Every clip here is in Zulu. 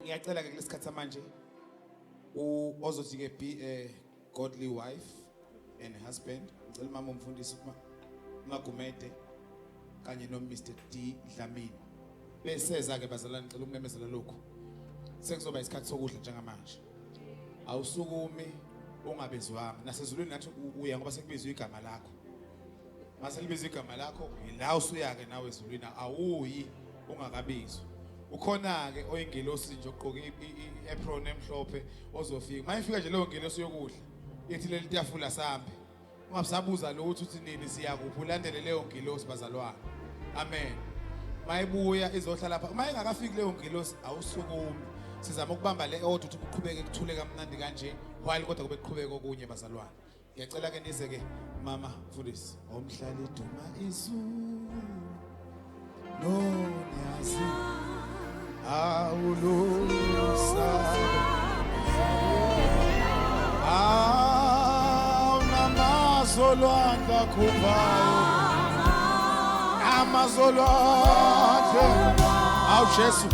ngiyacela ke kulesikhathi samanje ozothi ke be godly wife and husband ngicela mama umfundisi uMagumede kanye no Mr D Dlamini beseza ke bazalwane ngicela ukumemezela lokho sekuzoba isikhathi sokudla njengamanje awusukumi ungabezwanga nasezulwini nathi uya ngoba sekubizwa igama lakho mase libizwa igama lakho la usuyake nawe ezulwini awuyi ungakabizwa ukhona ke oyingelosi nje ogqoke i-apron emhlophe ozofika mayifika nje leyo ngelosi yokudla ethi leli tafula sambe ungasabuza lo uthi nini siya kuphi ulandele leyo ngelosi bazalwane amen mayibuya izohlala lapha mayingakafiki leyo ngelosi awusukumi sizama ukubamba le order ukuthi uqhubeke kuthule kamnandi kanje while kodwa kube kuqhubeka okunye bazalwane ngiyacela ke nize ke mama mfundisi omhlali iduma izulu no niyazi awulusa namazolwandla khuphayo amazolwandla awu Jesu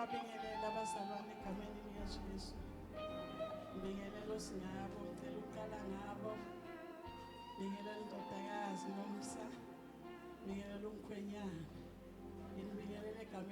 Ngiyababingelela abazalwane egameni likaJesu. Ngibingelela osingabo, ngicela ukuqala ngabo. Ngibingelela indodakazi nomsa. Ngibingelela umkhwenyana. Ngibingelela egameni